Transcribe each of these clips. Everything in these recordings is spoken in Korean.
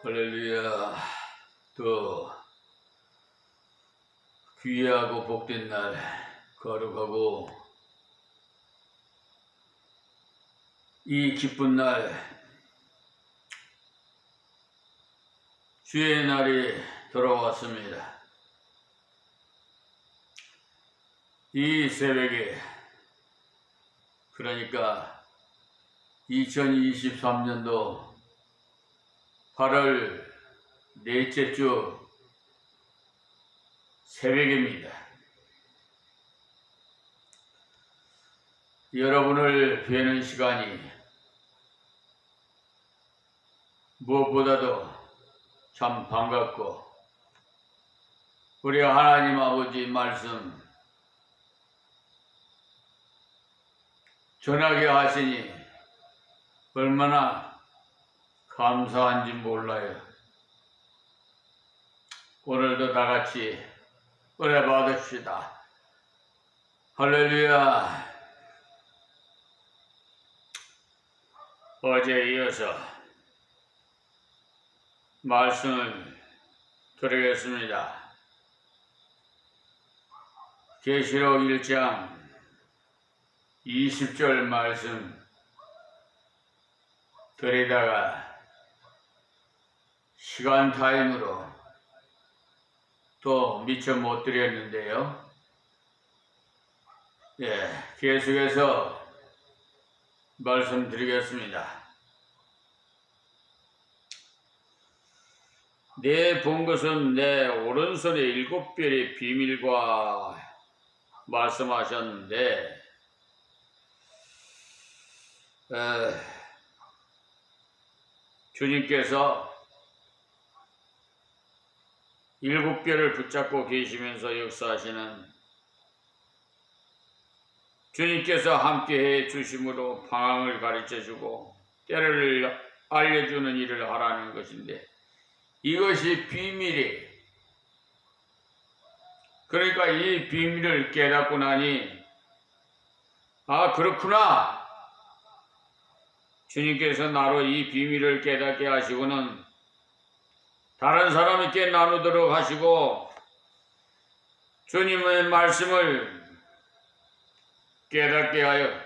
할렐루야. 또 귀하고 복된 날 거룩하고 이 기쁜 날 주의 날이 돌아왔습니다. 이 새벽에, 그러니까 2023년도 8월 넷째 주 새벽입니다. 여러분을 뵈는 시간이 무엇보다도 참 반갑고, 우리 하나님 아버지 말씀 전하게 하시니 얼마나 감사한지 몰라요. 오늘도 다 같이 은혜 받읍시다. 할렐루야. 어제에 이어서 말씀을 드리겠습니다. 계시록 1장 20절 말씀 드리다가 시간 타임으로 또 미처 못 드렸는데요. 계속해서 말씀드리겠습니다. 내 본 것은 내 오른손의 7별의 비밀과 말씀하셨는데, 주님께서 7별을 붙잡고 계시면서 역사하시는 주님께서 함께해 주심으로 방향을 가르쳐주고 때를 알려주는 일을 하라는 것인데, 이것이 비밀이, 그러니까 이 비밀을 깨닫고 나니, 아 그렇구나, 주님께서 나로 이 비밀을 깨닫게 하시고는 다른 사람에게 나누도록 하시고 주님의 말씀을 깨닫게 하여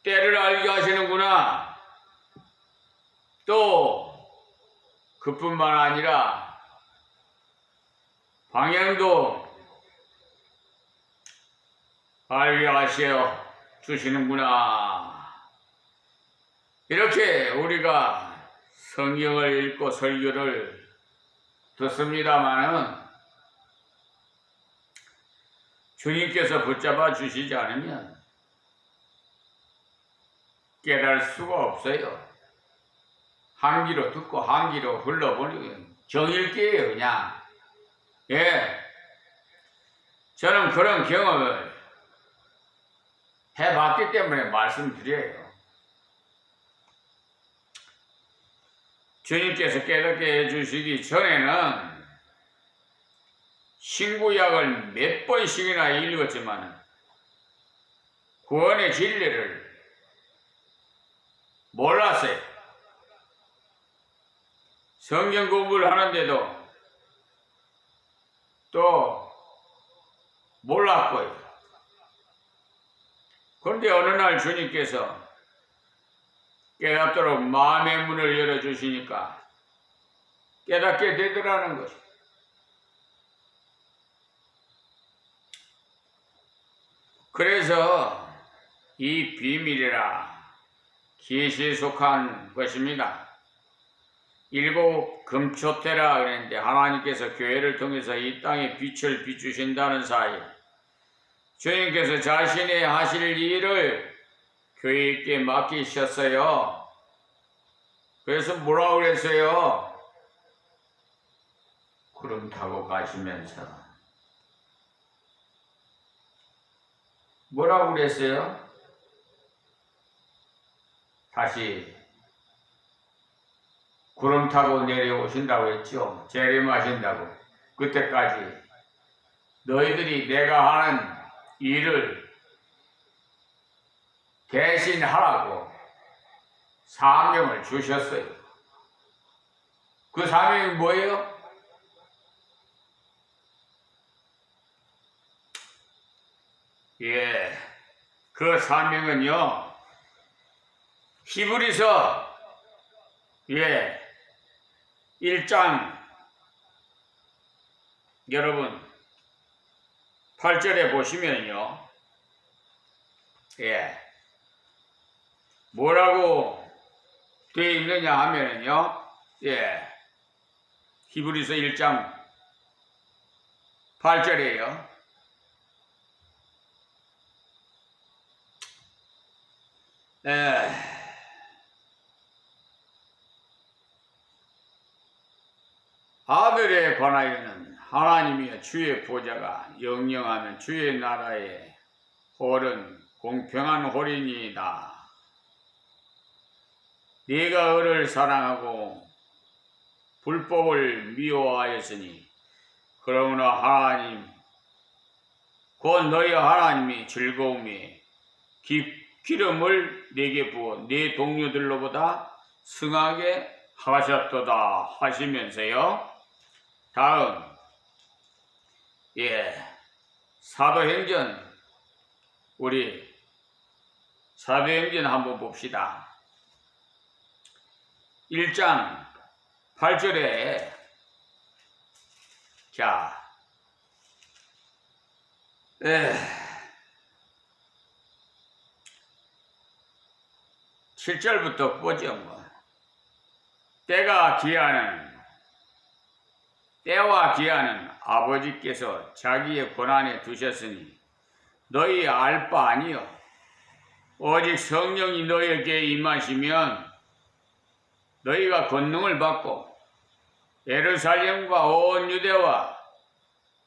때를 알게 하시는구나. 또 그뿐만 아니라 방향도 알게 하셔 주시는구나. 이렇게 우리가 성경을 읽고 설교를 듣습니다마는 주님께서 붙잡아 주시지 않으면 깨달을 수가 없어요. 한 귀로 듣고 한 귀로 흘러버리고 정일기예요, 그냥. 저는 그런 경험을 해봤기 때문에 말씀드려요. 주님께서 깨닫게 해주시기 전에는 신구약을 몇 번씩이나 읽었지만 구원의 진리를 몰랐어요. 성경 공부를 하는데도 또 몰랐고요. 그런데 어느 날 주님께서 깨닫도록 마음의 문을 열어주시니까 깨닫게 되더라는 것입니다. 그래서 이 비밀이라 계시에 속한 것입니다. 7 금초대라 그랬는데, 하나님께서 교회를 통해서 이 땅에 빛을 비추신다는 사이 주님께서 자신이 하실 일을 교회에 맡기셨어요. 그래서 뭐라고 그랬어요? 구름 타고 가시면서 뭐라고 그랬어요? 다시 구름 타고 내려오신다고 했죠. 재림하신다고. 그때까지 너희들이 내가 하는 일을 대신 하라고 사명을 주셨어요. 그 사명이 뭐예요? 예, 그 사명은요, 히브리서 1장 여러분 8절에 보시면요, 뭐라고 되어 있느냐 하면은요, 히브리서 1장 8절에요. 아들에 관하여는 하나님이여 주의 보좌가 영영하면 주의 나라의 홀은 공평한 홀이니이다. 네가 을을 사랑하고 불법을 미워하였으니 그러므로 하나님 곧 너희 하나님이 즐거움에 기름을 네게 부어 네 동료들로보다 승하게 하셨도다 하시면서요. 다음 사도행전, 우리 사도행전 한번 봅시다. 1장 8절에 7절부터 보죠. 때와 기한은 아버지께서 자기의 권한에 두셨으니 너희 알 바 아니요 오직 성령이 너희에게 임하시면 너희가 권능을 받고 예루살렘과 온 유대와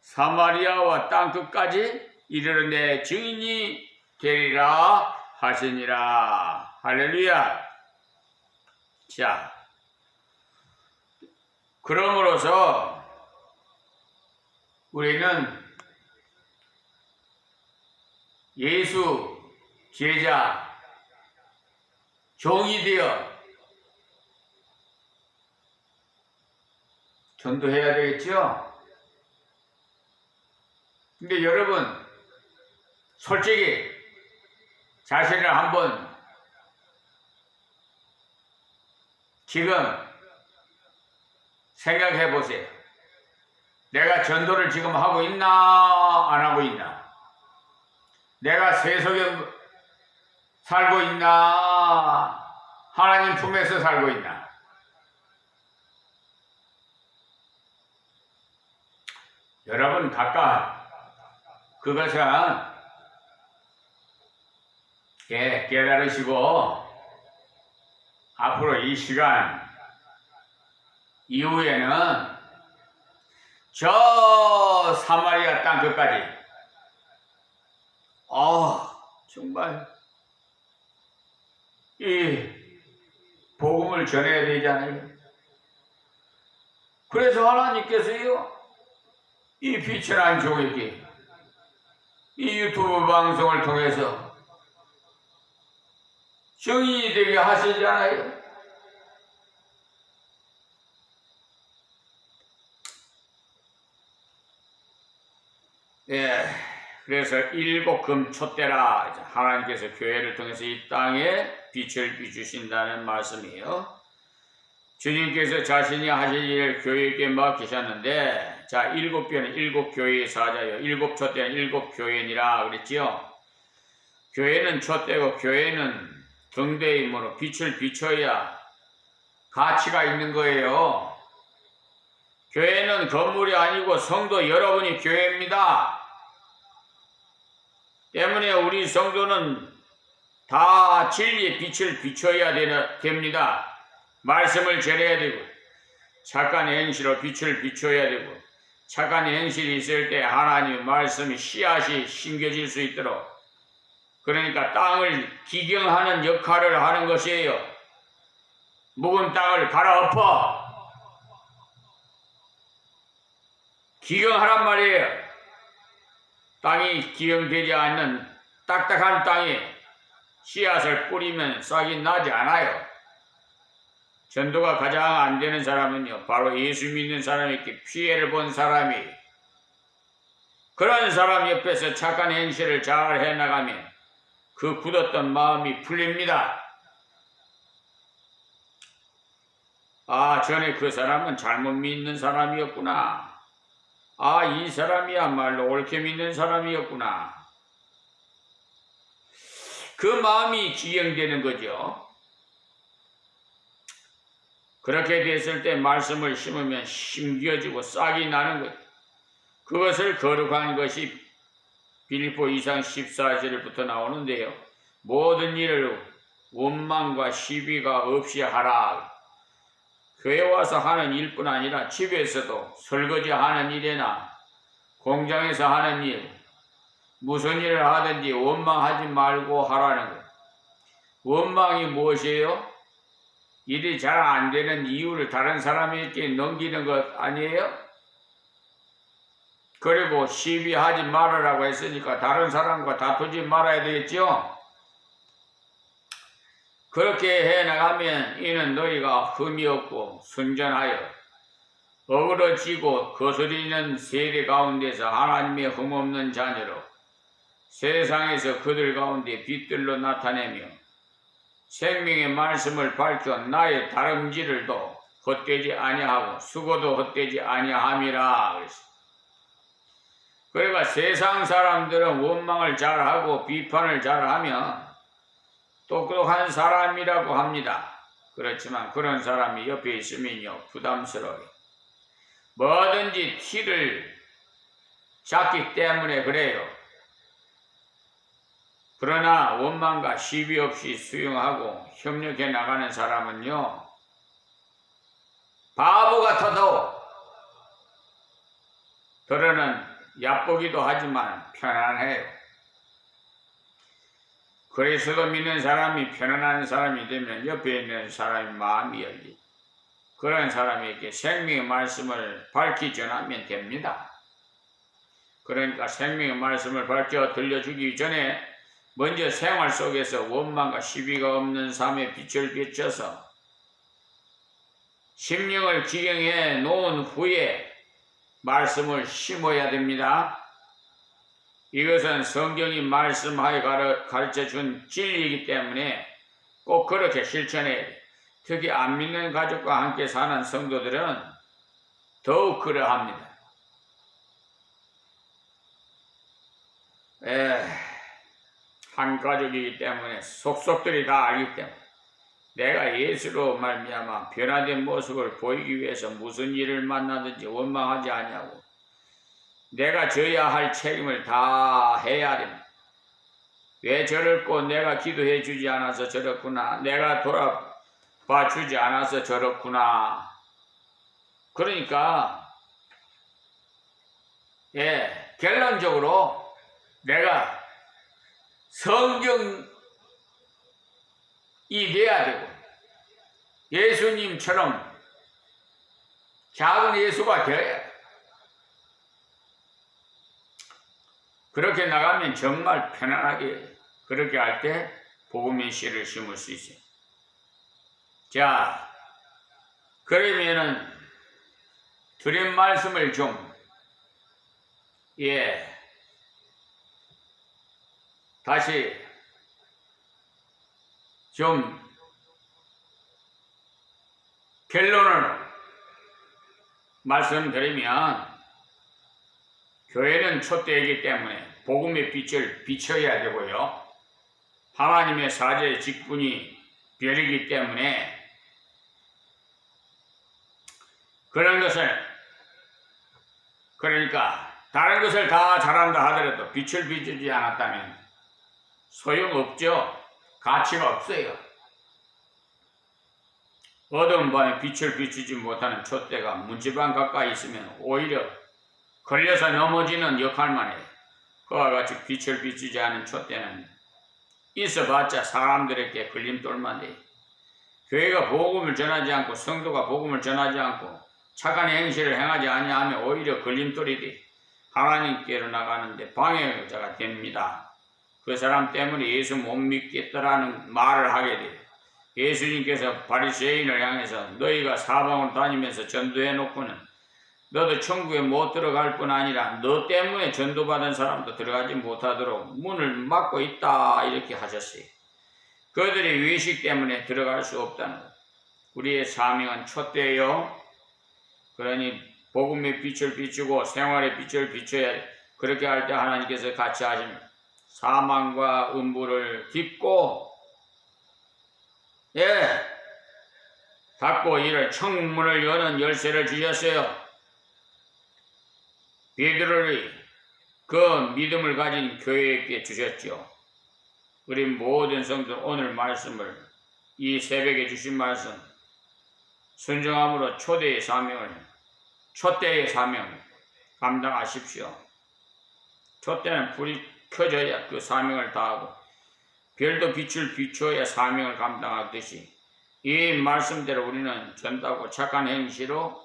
사마리아와 땅끝까지 이르러 내 증인이 되리라 하시니라. 할렐루야. 자, 그러므로서 우리는 예수 제자 종이 되어 전도해야 되겠죠? 근데 여러분, 솔직히 자신을 한번 지금 생각해 보세요. 내가 전도를 지금 하고 있나 안 하고 있나? 내가 세속에 살고 있나 하나님 품에서 살고 있나? 여러분 각각 그것은 깨달으시고 앞으로 이 시간 이후에는 저 사마리아 땅 끝까지 정말 이 복음을 전해야 되잖아요. 그래서 하나님께서요 이 비천한 종에게 이 유튜브 방송을 통해서 증인이 되게 하시잖아요. 그래서 일곱금초대라 하나님께서 교회를 통해서 이 땅에 빛을 비추신다는 말씀이에요. 주님께서 자신이 하실 일을 교회에게 맡기셨는데, 자, 일곱 교회는 일곱 교회의 사자요, 일곱 촛대는 일곱 교회니라 그랬지요. 교회는 촛대고 교회는 등대이므로 빛을 비춰야 가치가 있는 거예요. 교회는 건물이 아니고 성도 여러분이 교회입니다. 때문에 우리 성도는 다 진리의 빛을 비춰야 됩니다. 말씀을 전해야 되고 착한 행실로 빛을 비춰야 되고 착한 행실이 있을 때 하나님의 말씀이 씨앗이 심겨질 수 있도록 그러니까 땅을 기경하는 역할을 하는 것이에요. 묵은 땅을 갈아엎어 기경하란 말이에요. 땅이 기경되지 않는 딱딱한 땅에 씨앗을 뿌리면 싹이 나지 않아요. 전도가 가장 안 되는 사람은요, 바로 예수 믿는 사람에게 피해를 본 사람이, 그런 사람 옆에서 착한 행실을 잘 해나가면 그 굳었던 마음이 풀립니다. 아, 전에 그 사람은 잘못 믿는 사람이었구나. 아, 이 사람이야말로 옳게 믿는 사람이었구나. 그 마음이 기경되는 거죠. 그렇게 됐을 때 말씀을 심으면 심겨지고 싹이 나는 것. 그것을 거룩한 것이 빌립보 2장 14절부터 나오는데요. 모든 일을 원망과 시비가 없이 하라. 교회 와서 하는 일뿐 아니라 집에서도 설거지 하는 일이나 공장에서 하는 일, 무슨 일을 하든지 원망하지 말고 하라는 것. 원망이 무엇이에요? 일이 잘 안 되는 이유를 다른 사람에게 넘기는 것 아니에요? 그리고 시비하지 말으라고 했으니까 다른 사람과 다투지 말아야 되겠죠? 그렇게 해나가면 이는 너희가 흠이 없고 순전하여 어그러지고 거스리는 세대 가운데서 하나님의 흠없는 자녀로 세상에서 그들 가운데 빛들로 나타내며 생명의 말씀을 밝혀 나의 다름질을도 헛되지 아니하고 수고도 헛되지 아니함이라 그랬어요. 그러니까 세상 사람들은 원망을 잘하고 비판을 잘하면 똑똑한 사람이라고 합니다. 그렇지만 그런 사람이 옆에 있으면요, 부담스러워요. 뭐든지 티를 잡기 때문에 그래요. 그러나 원망과 시비 없이 수용하고 협력해 나가는 사람은요, 바보 같아도 들어는 얕보기도 하지만 편안해요. 그리스도 믿는 사람이 편안한 사람이 되면 옆에 있는 사람의 마음이 열리고 그런 사람에게 생명의 말씀을 밝히 전하면 됩니다. 그러니까 생명의 말씀을 밝혀 들려주기 전에 먼저 생활 속에서 원망과 시비가 없는 삶의 빛을 비춰서 심령을 기경해 놓은 후에 말씀을 심어야 됩니다. 이것은 성경이 말씀하여 가르쳐준 진리이기 때문에 꼭 그렇게 실천해야 돼요. 특히 안 믿는 가족과 함께 사는 성도들은 더욱 그러합니다. 한 가족이기 때문에 속속들이 다 알기 때문에 내가 예수로 말미암아 변화된 모습을 보이기 위해서 무슨 일을 만나든지 원망하지 아니하고 내가 져야 할 책임을 다 해야 됩니다. 왜 저렇고 내가 기도해 주지 않아서 저렇구나. 내가 돌아봐 주지 않아서 저렇구나. 그러니까 결론적으로 내가 성경이 돼야 되고 예수님처럼 작은 예수가 되어야 돼. 그렇게 나가면 정말 편안하게 그렇게 할 때 복음의 씨를 심을 수 있어요. 자, 그러면은 드린 말씀을 좀 다시 좀 결론을 말씀드리면 교회는 촛대이기 때문에 복음의 빛을 비춰야 되고요. 하나님의 사제의 직분이 별이기 때문에 그런 것을 그러니까 다른 것을 다 잘한다 하더라도 빛을 비추지 않았다면 소용없죠. 가치가 없어요. 어두운 밤에 빛을 비추지 못하는 촛대가 문지방 가까이 있으면 오히려 걸려서 넘어지는 역할만 해요. 그와 같이 빛을 비추지 않은 촛대는 있어봤자 사람들에게 걸림돌만 돼. 교회가 복음을 전하지 않고 성도가 복음을 전하지 않고 착한 행실을 행하지 아니하면 오히려 걸림돌이 돼. 하나님께로 나가는데 방해자가 됩니다. 그 사람 때문에 예수 못 믿겠다라는 말을 하게 돼요. 예수님께서 바리새인을 향해서 너희가 사방으로 다니면서 전도해놓고는 너도 천국에 못 들어갈 뿐 아니라 너 때문에 전도받은 사람도 들어가지 못하도록 문을 막고 있다 이렇게 하셨어요. 그들의 외식 때문에 들어갈 수 없다는 것. 우리의 사명은 촛대요. 그러니 복음의 빛을 비추고 생활의 빛을 비춰야 돼. 그렇게 할 때 하나님께서 같이 하십니다. 사망과 음부를 딛고 닫고 이를 청문을 여는 열쇠를 주셨어요. 베드로를 그 믿음을 가진 교회에게 주셨죠. 우리 모든 성도 오늘 말씀을 이 새벽에 주신 말씀 순종함으로 초대의 사명을 촛대의 사명 감당하십시오. 촛대는 불이 켜져야 그 사명을 다하고 별도 빛을 비추어야 사명을 감당하듯이 이 말씀대로 우리는 전도하고 착한 행실로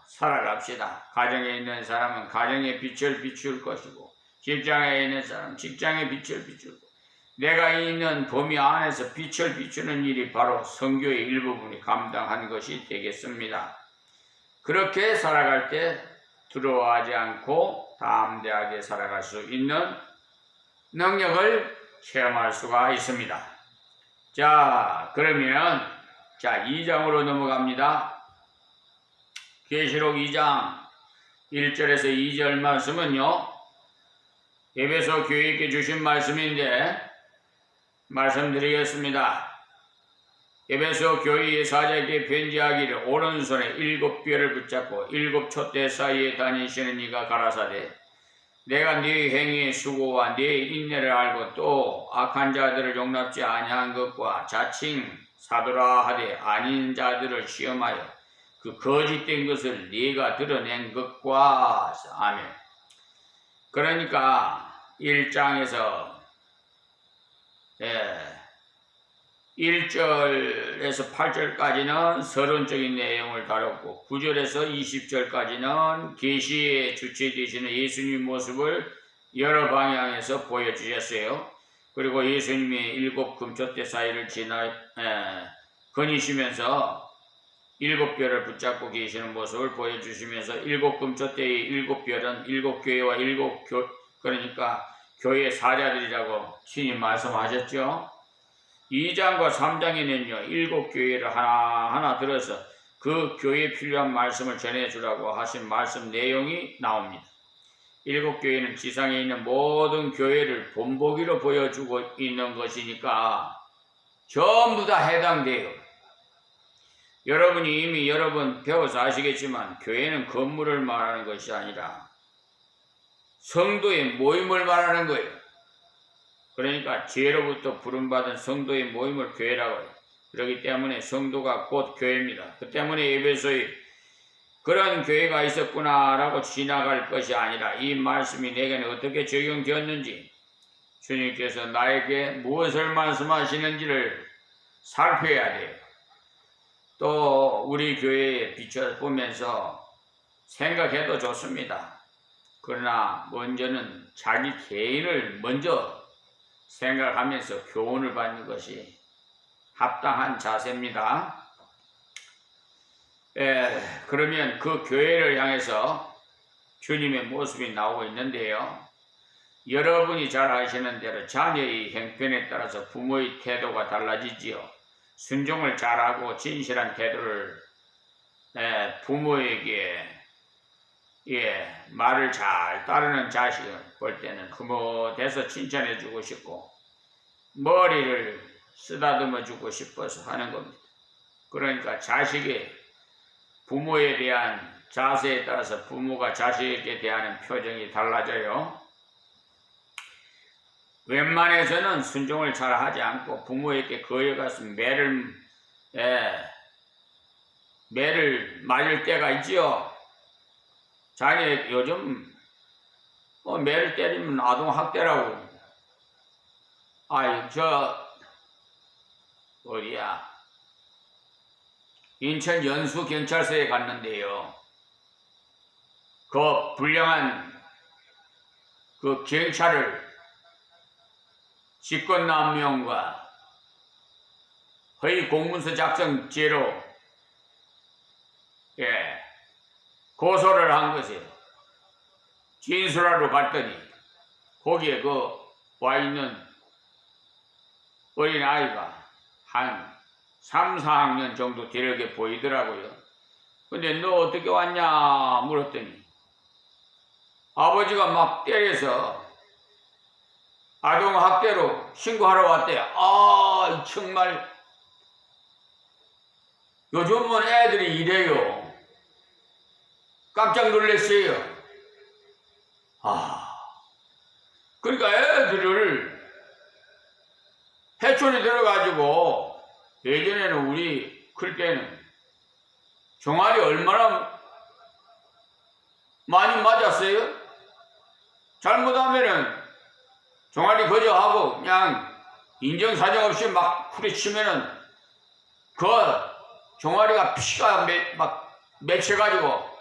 살아갑시다. 가정에 있는 사람은 가정의 빛을 비출 것이고 직장에 있는 사람은 직장의 빛을 비추고 내가 있는 범위 안에서 빛을 비추는 일이 바로 선교의 일부분이 감당한 것이 되겠습니다. 그렇게 살아갈 때 두려워하지 않고 담대하게 살아갈 수 있는 능력을 체험할 수가 있습니다. 자, 그러면 2장으로 넘어갑니다. 계시록 2장 1절에서 2절 말씀은요, 에베소 교회에게 주신 말씀인데 말씀드리겠습니다. 에베소 교회의 사자에게 편지하기를 오른손에 7뼈를 붙잡고 7 촛대 사이에 다니시는 이가 가라사대 내가 네 행위의 수고와 네 인내를 알고 또 악한 자들을 용납지 아니한 것과 자칭 사도라 하되 아닌 자들을 시험하여 그 거짓된 것을 네가 드러낸 것과 아멘. 그러니까 1장에서 1절에서 8절까지는 서론적인 내용을 다뤘고 9절에서 20절까지는 계시의 주체 되시는 예수님 모습을 여러 방향에서 보여주셨어요. 그리고 예수님이 7 금촛대 사이를 거니시면서 7뼈를 붙잡고 계시는 모습을 보여주시면서 7 금촛대의 7뼈는 7교회와 그러니까 교회 사자들이라고 신이 말씀하셨죠. 2장과 3장에는요 7교회를 하나하나 들어서 그 교회에 필요한 말씀을 전해주라고 하신 말씀 내용이 나옵니다. 7교회는 지상에 있는 모든 교회를 본보기로 보여주고 있는 것이니까 전부 다 해당돼요. 여러분이 이미 여러 번 배워서 아시겠지만 교회는 건물을 말하는 것이 아니라 성도의 모임을 말하는 거예요. 그러니까 지혜로부터 부름받은 성도의 모임을 교회라고 해요. 그렇기 때문에 성도가 곧 교회입니다. 그 때문에 에베소에 그런 교회가 있었구나라고 지나갈 것이 아니라 이 말씀이 내게는 어떻게 적용되었는지 주님께서 나에게 무엇을 말씀하시는지를 살펴야 돼요. 또 우리 교회에 비춰보면서 생각해도 좋습니다. 그러나 먼저는 자기 개인을 먼저 생각하면서 교훈을 받는 것이 합당한 자세입니다. 그러면 그 교회를 향해서 주님의 모습이 나오고 있는데요. 여러분이 잘 아시는 대로 자녀의 형편에 따라서 부모의 태도가 달라지지요. 순종을 잘하고 진실한 태도를 부모에게 말을 잘 따르는 자식을 볼 때는 흐뭇해서 칭찬해주고 싶고 머리를 쓰다듬어 주고 싶어서 하는 겁니다. 그러니까 자식의 부모에 대한 자세에 따라서 부모가 자식에게 대하는 표정이 달라져요. 웬만해서는 순종을 잘 하지 않고 부모에게 거여가서 매를 맞을 때가 있지요. 자녀 요즘 매를 때리면 아동학대라고 아이, 어디야? 인천 연수경찰서에 갔는데요. 그 불량한 그 경찰을 직권남용과 허위 공문서 작성죄로 고소를 한 것에 진술하러 갔더니 거기에 와 있는 어린 아이가 한 3, 4학년 정도 되게 보이더라고요. 근데 너 어떻게 왔냐 물었더니 아버지가 막 때려서 아동학대로 신고하러 왔대요. 아, 정말 요즘은 애들이 이래요. 깜짝 놀랐어요. 그러니까 애들을 해촌에 들어가지고 예전에는 우리 클 때는 종아리 얼마나 많이 맞았어요? 잘못하면은 종아리 거저하고 그냥 인정사정 없이 막 후려치면은 그 종아리가 피가 막 맺혀가지고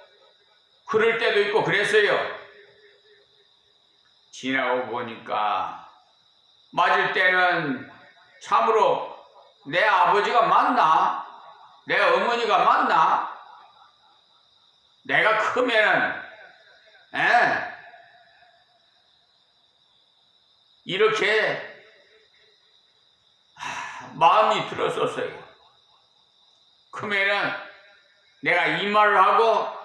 흐를 때도 있고 그랬어요. 지나고 보니까 맞을 때는 참으로 내 아버지가 맞나? 내 어머니가 맞나? 내가 크면은 이렇게 마음이 들었었어요. 크면은 내가 이 말을 하고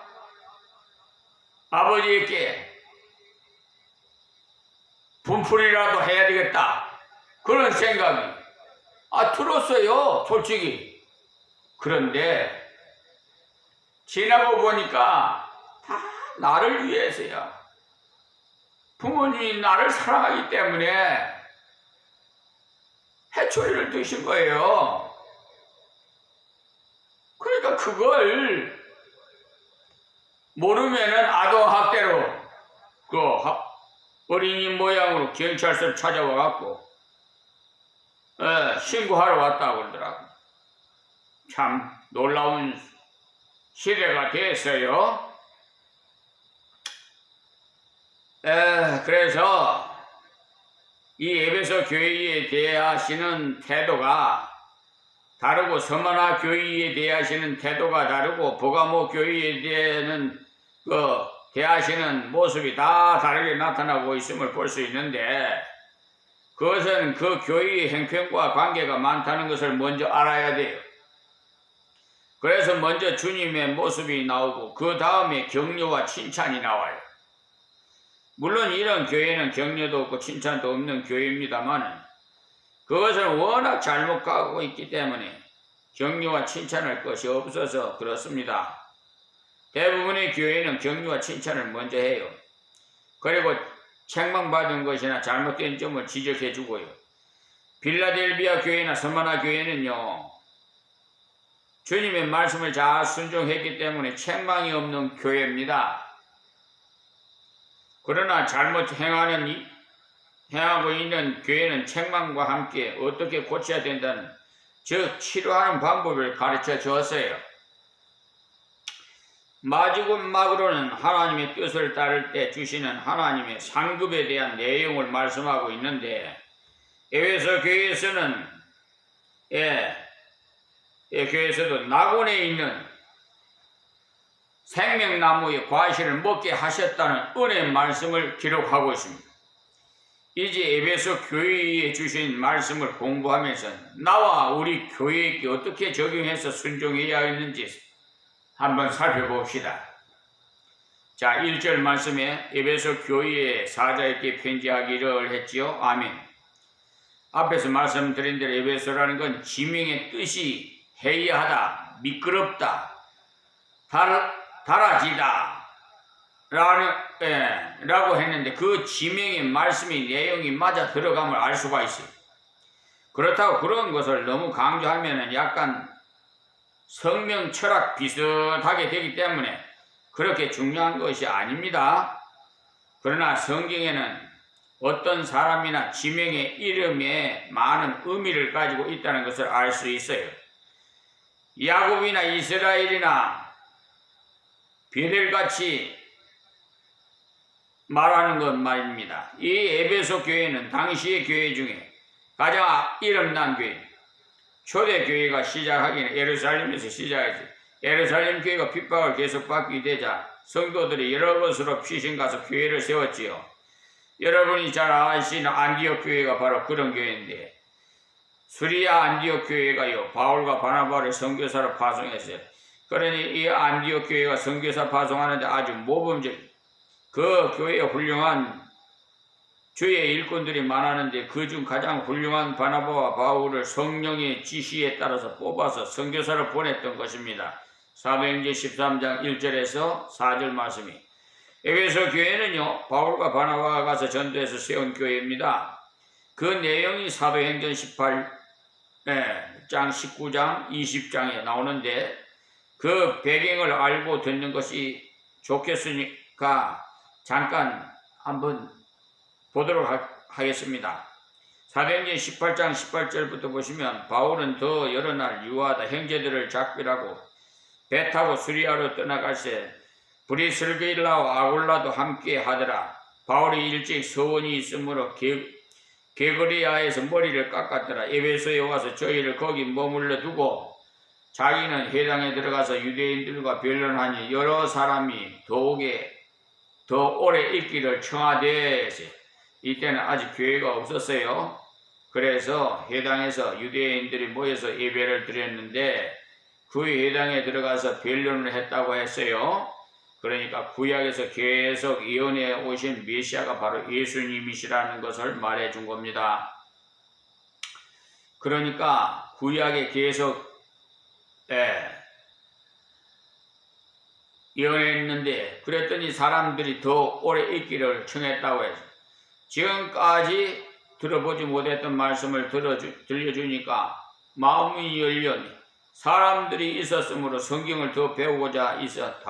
아버지에게 분풀이라도 해야 되겠다. 그런 생각이 들었어요. 솔직히. 그런데 지나고 보니까 다 나를 위해서야. 부모님이 나를 사랑하기 때문에 해초리를 드신 거예요. 그러니까 그걸 모르면은 아동학대로 어린이 모양으로 경찰서를 찾아와 갖고 신고하러 왔다고 그러더라고. 참 놀라운 시대가 됐어요. 그래서 이 에베소 교회에 대하시는 태도가 다르고 서머나 교회에 대하시는 태도가 다르고 버가모 교회에 대하시는 모습이 다 다르게 나타나고 있음을 볼 수 있는데 그것은 그 교회의 형편과 관계가 많다는 것을 먼저 알아야 돼요. 그래서 먼저 주님의 모습이 나오고 그 다음에 격려와 칭찬이 나와요. 물론 이런 교회는 격려도 없고 칭찬도 없는 교회입니다만 그것은 워낙 잘못 가고 있기 때문에 격려와 칭찬할 것이 없어서 그렇습니다. 대부분의 교회는 격려와 칭찬을 먼저 해요. 그리고 책망받은 것이나 잘못된 점을 지적해 주고요. 빌라델비아 교회나 서머나 교회는요. 주님의 말씀을 잘 순종했기 때문에 책망이 없는 교회입니다. 그러나 잘못 행하고 있는 교회는 책망과 함께 어떻게 고쳐야 된다는 즉 치료하는 방법을 가르쳐 주었어요. 마지막으로는 하나님의 뜻을 따를 때 주시는 하나님의 상급에 대한 내용을 말씀하고 있는데 에베소 교회에서는 교회에서도 낙원에 있는 생명나무의 과실을 먹게 하셨다는 은혜의 말씀을 기록하고 있습니다. 이제 에베소 교회에 주신 말씀을 공부하면서 나와 우리 교회에게 어떻게 적용해서 순종해야 하는지 한번 살펴봅시다. 자, 1절 말씀에 에베소 교회의 사자에게 편지하기를 했지요. 아멘. 앞에서 말씀드린 대로 에베소라는 건 지명의 뜻이 해이하다, 미끄럽다, 달아지다 라고 했는데 그 지명의 말씀의 내용이 맞아 들어감을 알 수가 있어요. 그렇다고 그런 것을 너무 강조하면 약간 성명 철학 비슷하게 되기 때문에 그렇게 중요한 것이 아닙니다. 그러나 성경에는 어떤 사람이나 지명의 이름에 많은 의미를 가지고 있다는 것을 알 수 있어요. 야곱이나 이스라엘이나 베델같이 말하는 것 말입니다. 이 에베소 교회는 당시의 교회 중에 가장 이름난 교회, 초대교회가 시작하기는 예루살렘에서 시작했지. 예루살렘 교회가 핍박을 계속 받게 되자 성도들이 여러 곳으로 피신 가서 교회를 세웠지요. 여러분이 잘 아시는 안디옥 교회가 바로 그런 교회인데, 수리아 안디옥 교회가요, 바울과 바나바를 선교사로 파송했어요. 그러니 이 안디옥 교회가 선교사 파송하는데 아주 모범적, 그 교회에 훌륭한 주의 일꾼들이 많았는데 그중 가장 훌륭한 바나바와 바울을 성령의 지시에 따라서 뽑아서 선교사로 보냈던 것입니다. 사도행전 13장 1절에서 4절 말씀이. 에베소 교회는요, 바울과 바나바가 가서 전도해서 세운 교회입니다. 그 내용이 사도행전 18장 19장 20장에 나오는데, 그 배경을 알고 듣는 것이 좋겠으니까 잠깐 한번 보도록 하겠습니다. 사도행전 18장 18절부터 보시면, 바울은 더 여러 날 유하다 형제들을 작별하고 배 타고 수리아로 떠나갈새 브리슬길라와 아굴라도 함께 하더라. 바울이 일찍 서원이 있으므로 게그리아에서 머리를 깎았더라. 에베소에 와서 저희를 거기 머물러 두고 자기는 회당에 들어가서 유대인들과 변론하니 여러 사람이 더 오래 있기를 청하되세. 이때는 아직 교회가 없었어요. 그래서 회당에서 유대인들이 모여서 예배를 드렸는데 그 회당에 들어가서 변론을 했다고 했어요. 그러니까 구약에서 계속 예언해 오신 메시아가 바로 예수님이시라는 것을 말해 준 겁니다. 그러니까 구약에 계속 예언했는데, 그랬더니 사람들이 더 오래 있기를 청했다고 해서 지금까지 들어보지 못했던 말씀을 들려주니까 마음이 열려니 사람들이 있었으므로 성경을 더 배우고자 있어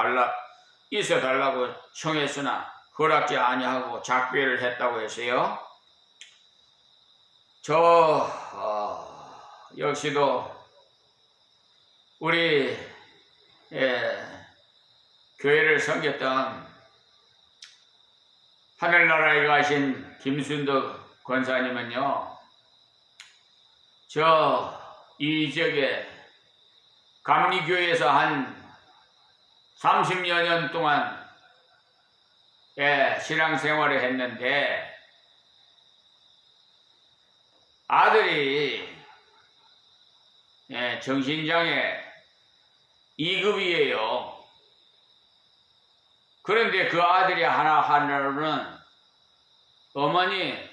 달라고 청했으나 허락지 아니하고 작별을 했다고 했어요. 역시도 우리 교회를 섬겼던 하늘나라에 가신 김순덕 권사님은요, 이 지역에 감리교회에서 한 30여 년 동안 신앙생활을 했는데, 아들이 정신장애 2급이에요. 그런데 그 아들이 하나로는 어머니,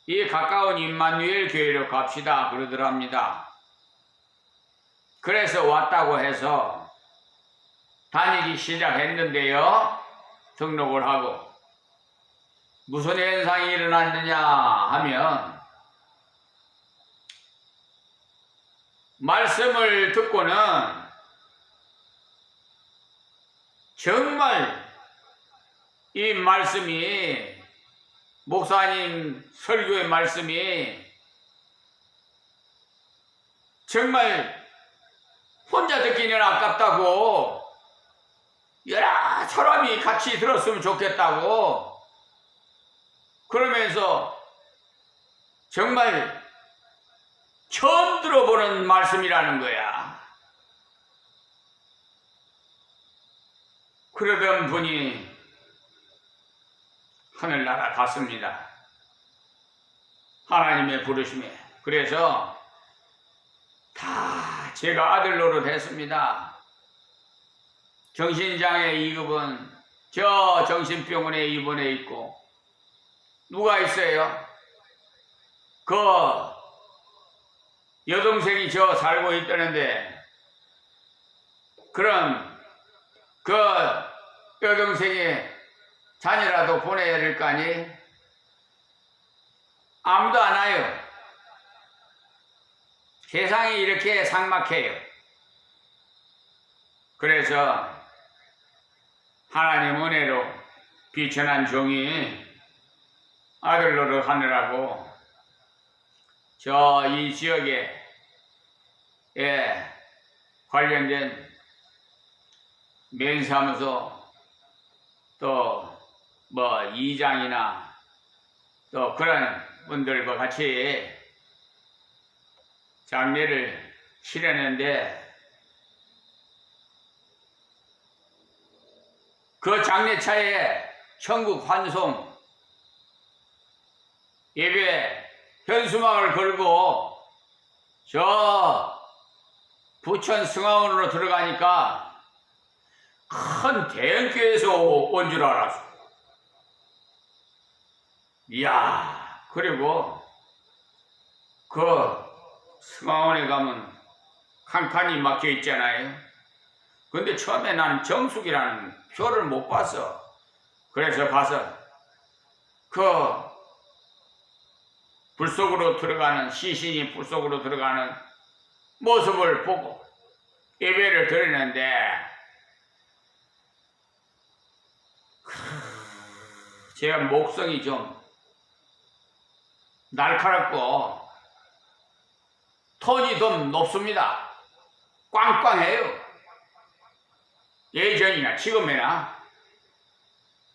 이 가까운 임마누엘 교회로 갑시다 그러더랍니다. 그래서 왔다고 해서 다니기 시작했는데요, 등록을 하고 무슨 현상이 일어났느냐 하면, 말씀을 듣고는 정말 이 말씀이, 목사님 설교의 말씀이 정말 혼자 듣기는 아깝다고, 여러 사람이 같이 들었으면 좋겠다고, 그러면서 정말 처음 들어보는 말씀이라는 거야. 그러던 분이 하늘나라 갔습니다. 하나님의 부르심에. 그래서 다 제가 아들 노릇 했습니다. 정신장애 2급은 저 정신병원에 입원해 있고, 누가 있어요? 그 여동생이 저 살고 있다는데, 그럼 그 여동생이 자녀라도 보내야 될 거 아니? 아무도 안 와요. 세상이 이렇게 삭막해요. 그래서 하나님 은혜로 비천한 종이 아들 노릇 하느라고 저 이 지역에 관련된 면사무소 또 뭐 이장이나 또 그런 분들과 같이 장례를 치르는데 그 장례차에 천국 환송 예배 현수막을 걸고 저 부천 승하원으로 들어가니까 큰 대형교회에서 온 줄 알았어. 이야, 그리고 그 승하원에 가면 칸칸이 막혀 있잖아요. 근데 처음에 난 정숙이라는 표를 못 봤어. 그래서 가서 그 불 속으로 들어가는, 시신이 불 속으로 들어가는 모습을 보고 예배를 드리는데 제가 목성이 좀 날카롭고 톤이 좀 높습니다. 꽝꽝해요. 예전이나 지금이나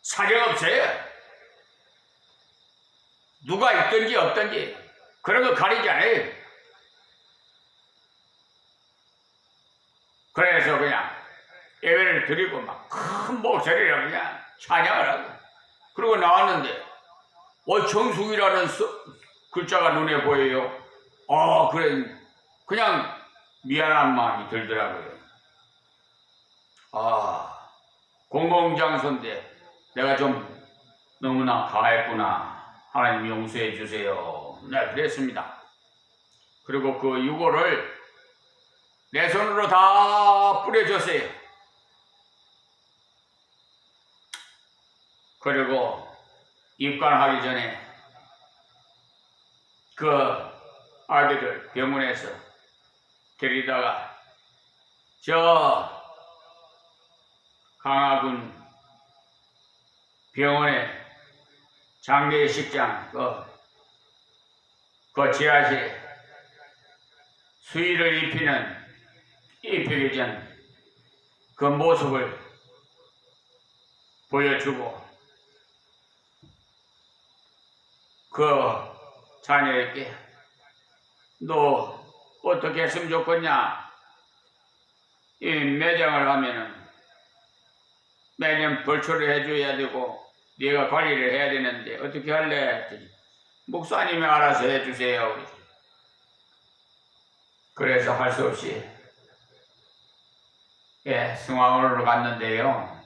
사정없어요. 누가 있든지 없든지 그런 거 가리지 않아요. 그래서 그냥 예배를 드리고 막 큰 목소리로 그냥 찬양을 하고 그러고 나왔는데 정숙이라는 글자가 눈에 보여요. 그래 그냥 미안한 마음이 들더라고요. 공공장소인데 내가 좀 너무나 가했구나. 하나님 용서해 주세요. 네, 그랬습니다. 그리고 그 유골을 내 손으로 다 뿌려줬어요. 그리고 입관하기 전에 그 아들을 병원에서 데리다가 저 강화군 병원에 장례식장 그 지하실에 수의를 입히기 전 그 모습을 보여주고 그 자녀에게 너 어떻게 했으면 좋겠냐? 이 매장을 하면은 매년 벌초를 해줘야 되고 네가 관리를 해야 되는데 어떻게 할래? 했더니 목사님이 알아서 해주세요. 그래서 할 수 없이 승하원으로 갔는데요.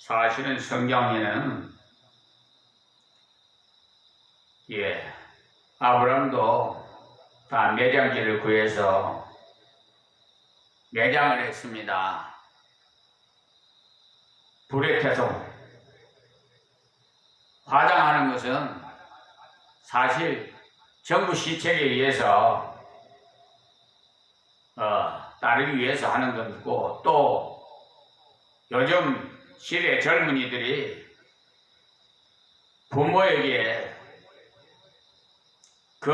사실은 성경에는 아브라함도 다 매장지를 구해서 매장을 했습니다. 불에 태서 화장하는 것은 사실 정부 시책에 의해서 따르기 위해서 하는 것이고 또 요즘 시대 젊은이들이 부모에게 그